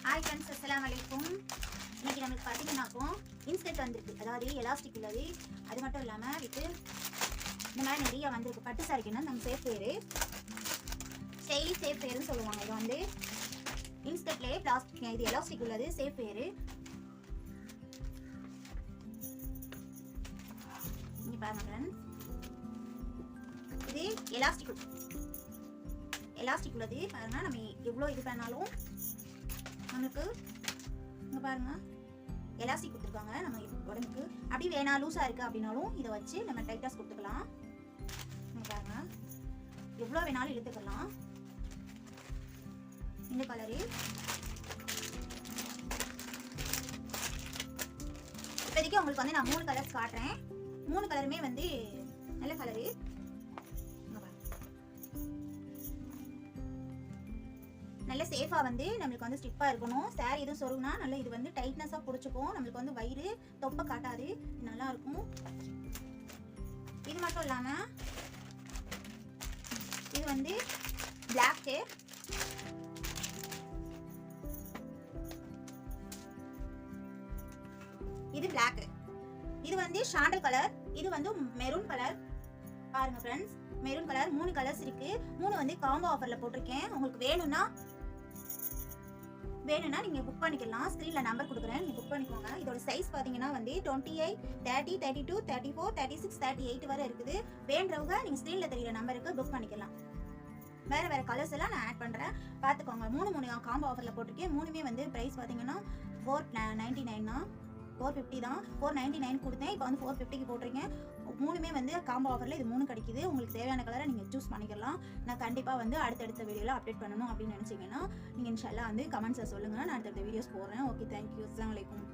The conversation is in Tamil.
ஹாய் ஃப்ரெண்ட்ஸ், அஸ்ஸலாமு அலைக்கும். இன்னைக்கு நமக்கு பார்த்தீங்கன்னாக்கும் இன்ஸ்கர்ட் வந்திருக்கு, அதாவது எலாஸ்டிக் உள்ளது. அது மட்டும் இல்லாமல் வித்து இந்த மாதிரி நிறைய வந்திருக்கு. பட்டு சாரிக்குன்னா நம்ம சேஃப் பேரு ஸ்டைலி சேஃப் பேருன்னு சொல்லுவாங்க. இது வந்து இன்ஸ்கர்ட்லேயே பிளாஸ்டிக், இது எலாஸ்டிக் உள்ளது சேஃப் பேரு. இங்கே பாருங்க ஃப்ரெண்ட்ஸ், இது எலாஸ்டிக் உள்ளது. பாருங்க, நம்ம எவ்வளோ இது பண்ணாலும் நம்மளுக்கு இங்கே பாருங்க எலாஸ்டிக் கொடுத்துருக்காங்க. நம்ம உடம்புக்கு அப்படி வேணா லூஸாக இருக்குது அப்படின்னாலும் இதை வச்சு நம்ம டைட்டாக கொடுத்துக்கலாம். பாருங்க, எவ்வளோ வேணாலும் இழுத்துக்கலாம். இந்த கலரு இப்போதைக்கு உங்களுக்கு வந்து நான் 3 கலர்ஸ் காட்டுறேன். 3 கலருமே வந்து நல்ல கலரு. நல்ல சேஃபாக வந்து நம்மளுக்கு வந்து ஸ்டிப்பாக இருக்கணும். சாரி எதுவும் சொருகுனா நல்லா இது வந்து டைட்னஸாக பிடிச்சிக்கும். நம்மளுக்கு வந்து வயிறு தொப்பை காட்டாது, நல்லா இருக்கும். இது மட்டும் இல்லாமல் இது வந்து பிளாக் ஷேட். இது பிளாக். இது வந்து சாண்டல் கலர். இது வந்து மெரூன் கலர். பாருங்க ஃப்ரெண்ட்ஸ், மெரூன் கலர் 3 கலர்ஸ் இருக்கு. 3 வந்து காம்போ ஆஃபர்ல போட்டிருக்கேன். உங்களுக்கு வேணும்னா நீங்க புக் பண்ணிக்கலாம். ஸ்கிரீன்ல நம்பர் கொடுக்குறேன், நீங்க புக் பண்ணிக்கோங்க. இதோட சைஸ் பாத்தீங்கன்னா வந்து 28, 30, 32, 34, 36, 38 வரை இருக்குது. வேண்டவங்க நீங்க ஸ்கிரீன்ல தெரியுற நம்பருக்கு புக் பண்ணிக்கலாம். வேற கலர்ஸ் எல்லாம் நான் ஆட் பண்றேன், பாத்துக்கோங்க. 3 காம்போ ஆஃபர்ல போட்டிருக்கேன். 3மே வந்து பிரைஸ் பாத்தீங்கன்னா 499 தான், 450 தான். 499 கொடுத்தேன், இப்போ வந்து 450க்கு போட்டிருக்கேன். 3மே வந்து காம்போ ஆஃபரில் இது 3 கிடைக்குது. உங்களுக்கு தேவையான கலரை நீங்கள் சூஸ் பண்ணிக்கலாம். நான் கண்டிப்பாக வந்து அடுத்தடுத்த வீடியோவில் அப்டேட் பண்ணணும் அப்படின்னு நினச்சிங்கன்னா நீங்கள் இன்ஷால்லா வந்து கமெண்ட்ஸை சொல்லுங்கள். நான் அடுத்தடுத்த வீடியோஸ் போடுறேன். Okay, thank you. அஸ்ஸலாமு அலைக்கும்.